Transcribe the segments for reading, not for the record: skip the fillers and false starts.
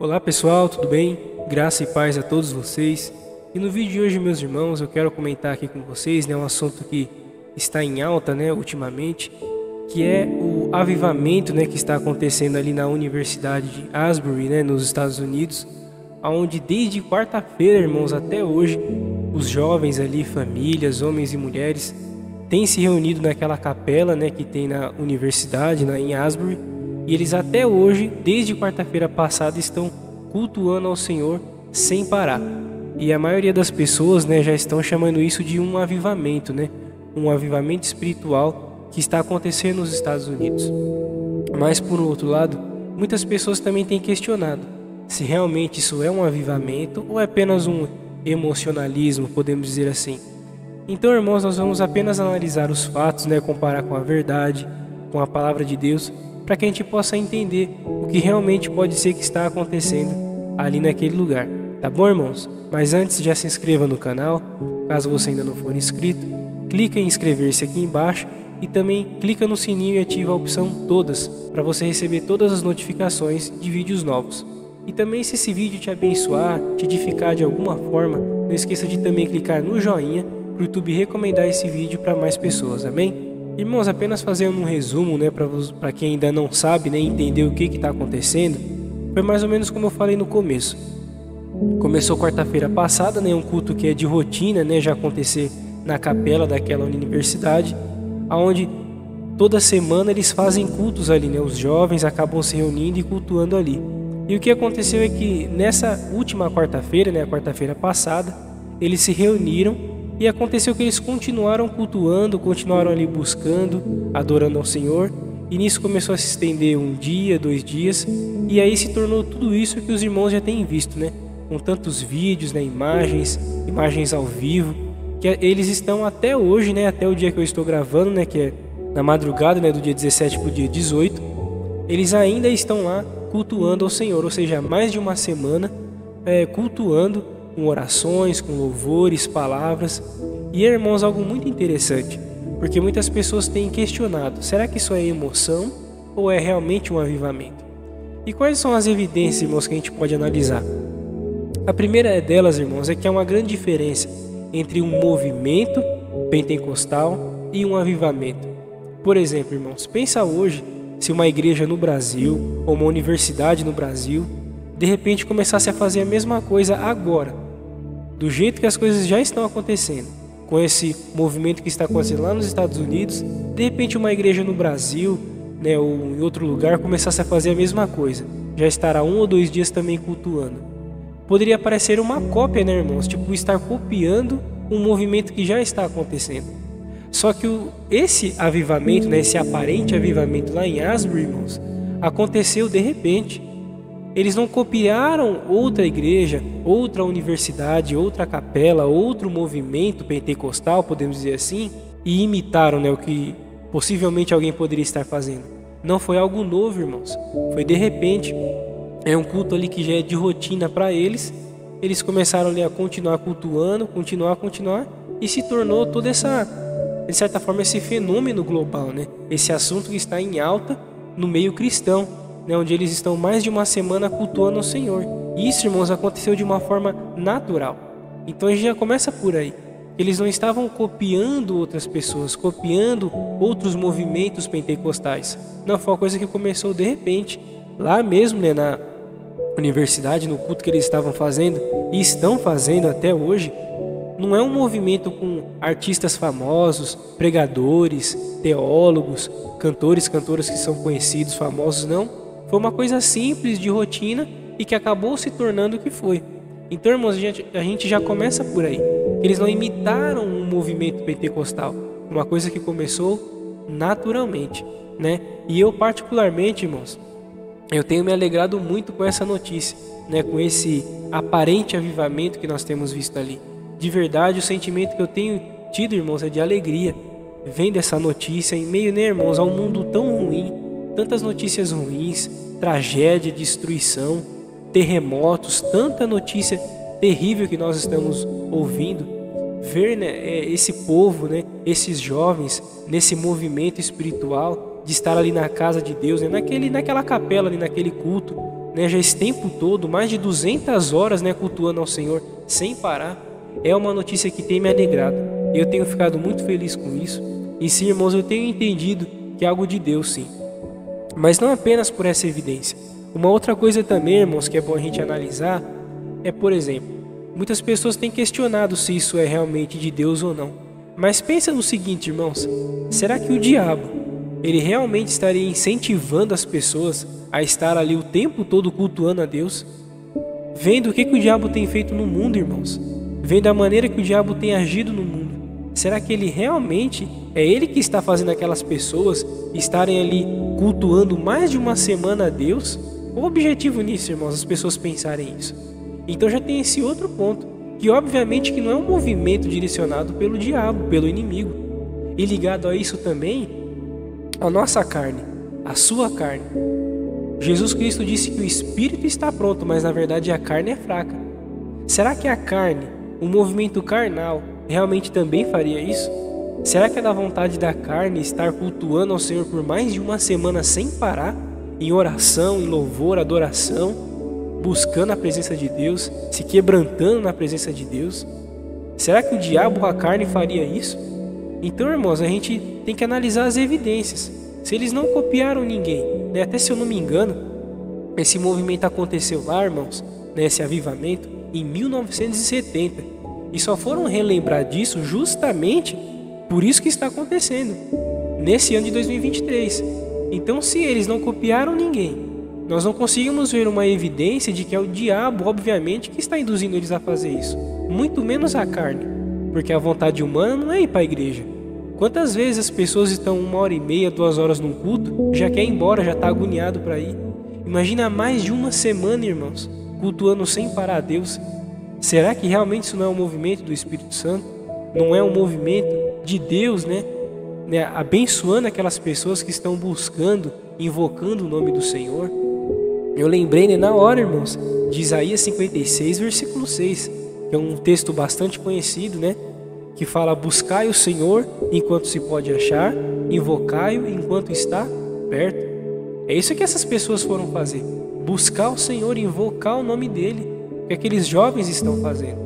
Olá pessoal, tudo bem? Graça e paz a todos vocês. E no vídeo de hoje, meus irmãos, eu quero comentar aqui com vocês, um assunto que está em alta, ultimamente, que é o avivamento, que está acontecendo ali na Universidade de Asbury, nos Estados Unidos, onde desde quarta-feira, irmãos, até hoje, os jovens ali, famílias, homens e mulheres, têm se reunido naquela capela, que tem na universidade, em Asbury, e eles até hoje, desde quarta-feira passada, estão cultuando ao Senhor sem parar. E a maioria das pessoas, já estão chamando isso de um avivamento, um avivamento espiritual que está acontecendo nos Estados Unidos. Mas, por outro lado, muitas pessoas também têm questionado se realmente isso é um avivamento ou é apenas um emocionalismo, podemos dizer assim. Então, irmãos, nós vamos apenas analisar os fatos, comparar com a verdade, com a palavra de Deus, para que a gente possa entender o que realmente pode ser que está acontecendo ali naquele lugar. Tá bom, irmãos? Mas antes, já se inscreva no canal, caso você ainda não for inscrito, clica em inscrever-se aqui embaixo e também clica no sininho e ativa a opção todas, para você receber todas as notificações de vídeos novos. E também, se esse vídeo te abençoar, te edificar de alguma forma, não esqueça de também clicar no joinha para o YouTube recomendar esse vídeo para mais pessoas, amém? Irmãos, apenas fazendo um resumo, para quem ainda não sabe, entender o que está acontecendo, foi mais ou menos como eu falei no começo. Começou quarta-feira passada, um culto que é de rotina, já acontecer na capela daquela universidade, onde toda semana eles fazem cultos ali, os jovens acabam se reunindo e cultuando ali. E o que aconteceu é que nessa última quarta-feira, a quarta-feira passada, eles se reuniram e aconteceu que eles continuaram cultuando, continuaram ali buscando, adorando ao Senhor. E nisso começou a se estender um dia, 2 dias, e aí se tornou tudo isso que os irmãos já têm visto, com tantos vídeos, imagens ao vivo, que eles estão até hoje, até o dia que eu estou gravando, que é na madrugada, do dia 17 para o dia 18, eles ainda estão lá cultuando ao Senhor, ou seja, mais de uma semana cultuando, com orações, com louvores, palavras. E, irmãos, algo muito interessante, porque muitas pessoas têm questionado, será que isso é emoção ou é realmente um avivamento? E quais são as evidências, irmãos, que a gente pode analisar? A primeira delas, irmãos, é que há uma grande diferença entre um movimento pentecostal e um avivamento. Por exemplo, irmãos, pensa hoje se uma igreja no Brasil ou uma universidade no Brasil de repente começasse a fazer a mesma coisa agora, do jeito que as coisas já estão acontecendo, com esse movimento que está acontecendo lá nos Estados Unidos, de repente uma igreja no Brasil, ou em outro lugar, começasse a fazer a mesma coisa, já estará 1 ou 2 dias também cultuando. Poderia parecer uma cópia, irmãos, tipo estar copiando um movimento que já está acontecendo. Só que esse avivamento, esse aparente avivamento lá em Asbury, irmãos, aconteceu de repente. Eles não copiaram outra igreja, outra universidade, outra capela, outro movimento pentecostal, podemos dizer assim, e imitaram o que possivelmente alguém poderia estar fazendo. Não foi algo novo, irmãos. Foi de repente. É um culto ali que já é de rotina para eles. Eles começaram ali a continuar cultuando, continuar, e se tornou toda essa, de certa forma, esse fenômeno global, Esse assunto que está em alta no meio cristão, onde eles estão mais de uma semana cultuando ao Senhor. E isso, irmãos, aconteceu de uma forma natural. Então a gente já começa por aí. Eles não estavam copiando outras pessoas, copiando outros movimentos pentecostais. Não, foi uma coisa que começou de repente, lá mesmo, na universidade, no culto que eles estavam fazendo e estão fazendo até hoje. Não é um movimento com artistas famosos, pregadores, teólogos, cantores, cantoras que são conhecidos, famosos, não. Foi uma coisa simples, de rotina, e que acabou se tornando o que foi. Então, irmãos, a gente já começa por aí. Eles não imitaram um movimento pentecostal, uma coisa que começou naturalmente, E eu particularmente, irmãos, eu tenho me alegrado muito com essa notícia, com esse aparente avivamento que nós temos visto ali. De verdade, o sentimento que eu tenho tido, irmãos, é de alegria. Vem dessa notícia em meio, irmãos, a um mundo tão ruim, tantas notícias ruins, tragédia, destruição, terremotos, tanta notícia terrível que nós estamos ouvindo. Ver esse povo, esses jovens, nesse movimento espiritual, de estar ali na casa de Deus, naquela capela, ali naquele culto, né, já esse tempo todo, mais de 200 horas, né, cultuando ao Senhor sem parar, é uma notícia que tem me alegrado. Eu tenho ficado muito feliz com isso. E sim, irmãos, eu tenho entendido que é algo de Deus, sim. Mas não apenas por essa evidência. Uma outra coisa também, irmãos, que é bom a gente analisar é, por exemplo, muitas pessoas têm questionado se isso é realmente de Deus ou não. Mas pensa no seguinte, irmãos, será que o diabo, ele realmente estaria incentivando as pessoas a estar ali o tempo todo cultuando a Deus? Vendo o que o diabo tem feito no mundo, irmãos, vendo a maneira que o diabo tem agido no mundo, será que ele realmente é ele que está fazendo aquelas pessoas estarem ali cultuando mais de uma semana a Deus? O objetivo nisso, irmãos, as pessoas pensarem isso. Então já tem esse outro ponto, que obviamente que não é um movimento direcionado pelo diabo, pelo inimigo. E ligado a isso também, a nossa carne, a sua carne. Jesus Cristo disse que o espírito está pronto, mas na verdade a carne é fraca. Será que a carne, o movimento carnal, realmente também faria isso? Será que é da vontade da carne estar cultuando ao Senhor por mais de uma semana sem parar? Em oração, em louvor, adoração, buscando a presença de Deus, se quebrantando na presença de Deus? Será que o diabo ou a carne faria isso? Então, irmãos, a gente tem que analisar as evidências. Se eles não copiaram ninguém, né? Até se eu não me engano, esse movimento aconteceu lá, irmãos, né? Esse avivamento, em 1970. E só foram relembrar disso justamente por isso que está acontecendo, nesse ano de 2023. Então, se eles não copiaram ninguém, nós não conseguimos ver uma evidência de que é o diabo, obviamente, que está induzindo eles a fazer isso. Muito menos a carne, porque a vontade humana não é ir para a igreja. Quantas vezes as pessoas estão 1h30, 2 horas num culto, já quer ir embora, já está agoniado para ir? Imagina mais de uma semana, irmãos, cultuando sem parar a Deus. Será que realmente isso não é um movimento do Espírito Santo? Não é um movimento de Deus, né, abençoando aquelas pessoas que estão buscando, invocando o nome do Senhor? Eu lembrei, né, na hora, irmãos, de Isaías 56, versículo 6, que é um texto bastante conhecido, né, que fala: buscai o Senhor enquanto se pode achar, invocai-o enquanto está perto. É isso que essas pessoas foram fazer, buscar o Senhor, invocar o nome dele, que aqueles jovens estão fazendo.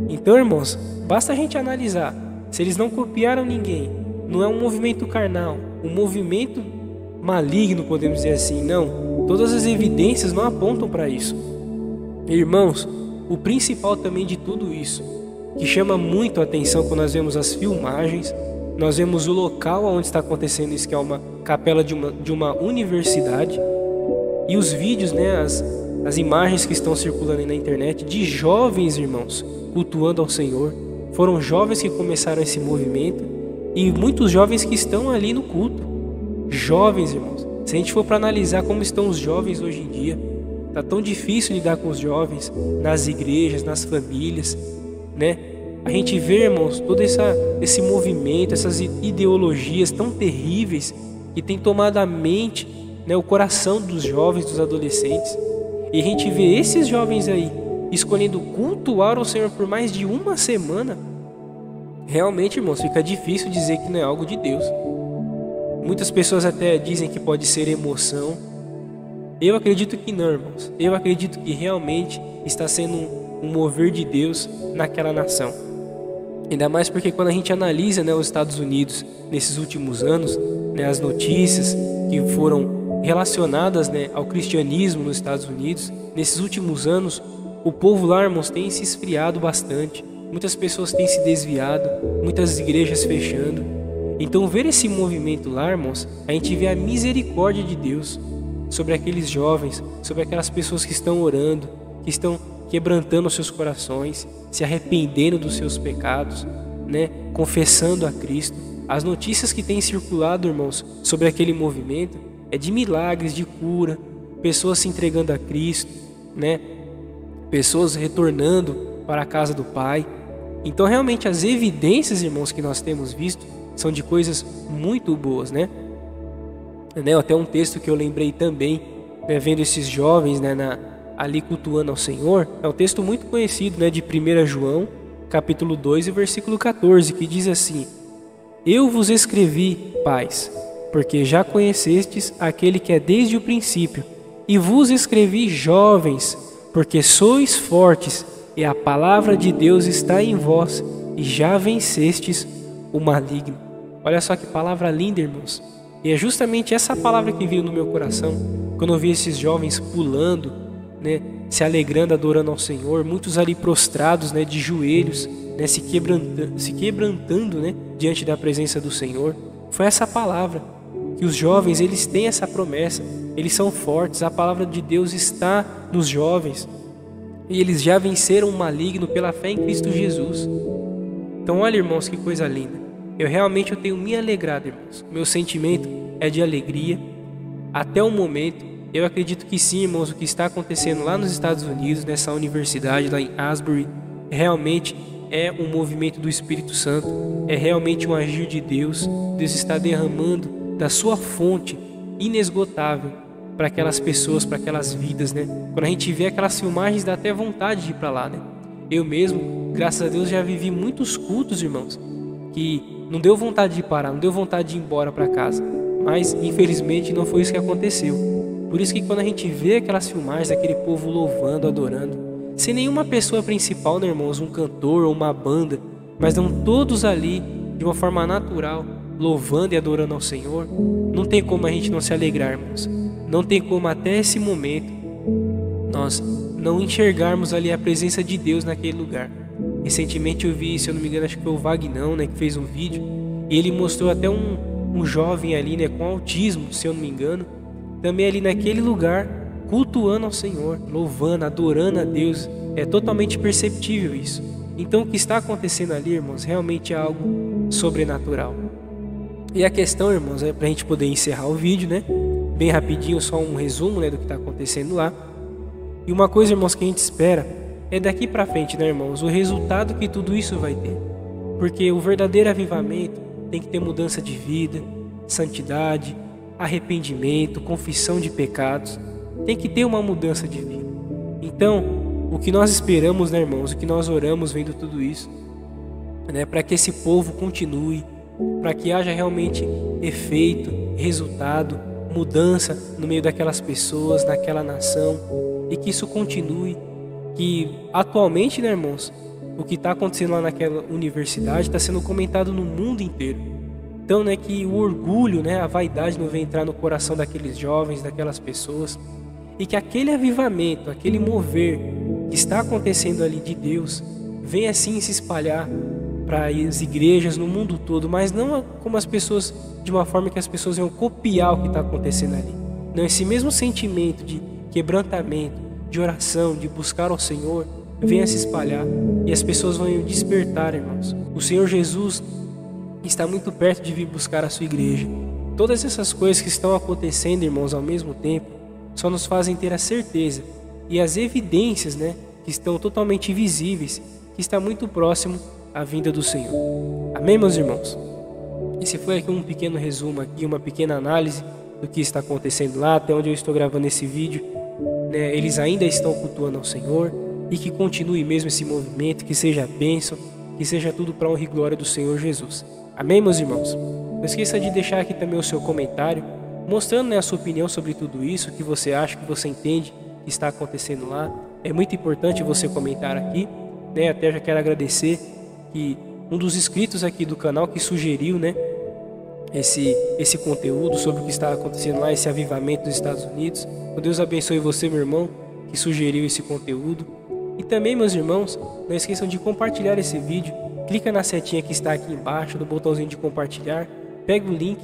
Então, irmãos, basta a gente analisar, se eles não copiaram ninguém, não é um movimento carnal, um movimento maligno, podemos dizer assim, não. Todas as evidências não apontam para isso. Irmãos, o principal também de tudo isso, que chama muito a atenção quando nós vemos as filmagens, nós vemos o local onde está acontecendo isso, que é uma capela de uma universidade, e os vídeos, né, as imagens que estão circulando aí na internet de jovens, irmãos, cultuando ao Senhor. Foram jovens que começaram esse movimento e muitos jovens que estão ali no culto. Jovens, irmãos. Se a gente for para analisar como estão os jovens hoje em dia, tá tão difícil lidar com os jovens nas igrejas, nas famílias, né? A gente vê, irmãos, todo esse movimento, essas ideologias tão terríveis que tem tomado a mente, né, o coração dos jovens, dos adolescentes. E a gente vê esses jovens aí escolhendo cultuar o Senhor por mais de uma semana. Realmente, irmãos, fica difícil dizer que não é algo de Deus. Muitas pessoas até dizem que pode ser emoção. Eu acredito que não, irmãos. Eu acredito que realmente está sendo um mover de Deus naquela nação. Ainda mais porque quando a gente analisa, né, os Estados Unidos nesses últimos anos, né, as notícias que foram relacionadas, né, ao cristianismo nos Estados Unidos, nesses últimos anos, o povo lá, irmãos, tem se esfriado bastante. Muitas pessoas têm se desviado, muitas igrejas fechando. Então, ver esse movimento lá, irmãos, a gente vê a misericórdia de Deus sobre aqueles jovens, sobre aquelas pessoas que estão orando, que estão quebrantando os seus corações, se arrependendo dos seus pecados, né, confessando a Cristo. As notícias que têm circulado, irmãos, sobre aquele movimento é de milagres, de cura, pessoas se entregando a Cristo, né, pessoas retornando para a casa do Pai. Então, realmente, as evidências, irmãos, que nós temos visto são de coisas muito boas, né? Até um texto que eu lembrei também, né, vendo esses jovens, né, ali cultuando ao Senhor, é um texto muito conhecido, né, de 1 João, capítulo 2 e versículo 14, que diz assim: eu vos escrevi, pais, porque já conhecestes aquele que é desde o princípio. E vos escrevi jovens, porque sois fortes, e a palavra de Deus está em vós, e já vencestes o maligno. Olha só que palavra linda, irmãos. E é justamente essa palavra que veio no meu coração, quando eu vi esses jovens pulando, né, se alegrando, adorando ao Senhor, muitos ali prostrados, né, de joelhos, né, se quebrantando, né, diante da presença do Senhor. Foi essa palavra, que os jovens, eles têm essa promessa, eles são fortes, a palavra de Deus está nos jovens, e eles já venceram o maligno pela fé em Cristo Jesus. Então olha, irmãos, que coisa linda. Eu tenho me alegrado, irmãos. Meu sentimento é de alegria. Até o momento, eu acredito que sim, irmãos, o que está acontecendo lá nos Estados Unidos, nessa universidade lá em Asbury, realmente é um movimento do Espírito Santo, é realmente um agir de Deus. Deus está derramando da sua fonte inesgotável para aquelas pessoas, para aquelas vidas, né? Quando a gente vê aquelas filmagens, dá até vontade de ir para lá, né? Eu mesmo, graças a Deus, já vivi muitos cultos, irmãos, que não deu vontade de parar, não deu vontade de ir embora para casa. Mas, infelizmente, não foi isso que aconteceu. Por isso que quando a gente vê aquelas filmagens, aquele povo louvando, adorando, sem nenhuma pessoa principal, né, irmãos, um cantor ou uma banda, mas não todos ali, de uma forma natural, louvando e adorando ao Senhor, não tem como a gente não se alegrar, irmãos. Não tem como até esse momento nós não enxergarmos ali a presença de Deus naquele lugar. Recentemente eu vi, se eu não me engano, acho que foi o Vagnão, né, que fez um vídeo, e ele mostrou até um jovem ali, né, com autismo, se eu não me engano, também ali naquele lugar, cultuando ao Senhor, louvando, adorando a Deus. É totalmente perceptível isso. Então o que está acontecendo ali, irmãos, realmente é algo sobrenatural. E a questão, irmãos, é para a gente poder encerrar o vídeo, né, bem rapidinho, só um resumo, né, do que está acontecendo lá. E uma coisa, irmãos, que a gente espera é daqui para frente, né, irmãos, o resultado que tudo isso vai ter. Porque o verdadeiro avivamento tem que ter mudança de vida, santidade, arrependimento, confissão de pecados. Tem que ter uma mudança de vida. Então, o que nós esperamos, né, irmãos, o que nós oramos vendo tudo isso, né, para que esse povo continue, para que haja realmente efeito, resultado, mudança no meio daquelas pessoas, naquela nação, e que isso continue. Que atualmente, né, irmãos, o que está acontecendo lá naquela universidade está sendo comentado no mundo inteiro. Então, né, que o orgulho, né, a vaidade não venha entrar no coração daqueles jovens, daquelas pessoas, e que aquele avivamento, aquele mover que está acontecendo ali de Deus, venha assim se espalhar para as igrejas no mundo todo, mas não como as pessoas, de uma forma que as pessoas venham copiar o que está acontecendo ali. Não, esse mesmo sentimento de quebrantamento, de oração, de buscar ao Senhor, venha se espalhar e as pessoas vão despertar, irmãos. O Senhor Jesus está muito perto de vir buscar a sua igreja. Todas essas coisas que estão acontecendo, irmãos, ao mesmo tempo, só nos fazem ter a certeza e as evidências, né, que estão totalmente visíveis, que está muito próximo à vinda do Senhor. Amém, meus irmãos? Esse foi aqui um pequeno resumo, aqui, uma pequena análise do que está acontecendo lá, até onde eu estou gravando esse vídeo. Né, eles ainda estão cultuando ao Senhor, e que continue mesmo esse movimento, que seja bênção, que seja tudo para a honra e glória do Senhor Jesus. Amém, meus irmãos? Não esqueça de deixar aqui também o seu comentário, mostrando, né, a sua opinião sobre tudo isso, o que você acha, o que você entende que está acontecendo lá. É muito importante você comentar aqui, né? Até já quero agradecer que um dos inscritos aqui do canal que sugeriu, né, esse conteúdo sobre o que está acontecendo lá, esse avivamento dos Estados Unidos. Que Deus abençoe você, meu irmão, que sugeriu esse conteúdo. E também, meus irmãos, não esqueçam de compartilhar esse vídeo. Clica na setinha que está aqui embaixo, no botãozinho de compartilhar. Pega o link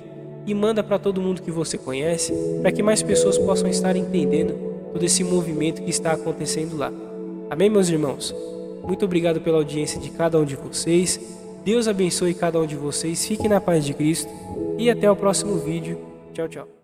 e manda para todo mundo que você conhece, para que mais pessoas possam estar entendendo todo esse movimento que está acontecendo lá. Amém, meus irmãos? Muito obrigado pela audiência de cada um de vocês. Deus abençoe cada um de vocês. Fiquem na paz de Cristo. E até o próximo vídeo. Tchau, tchau.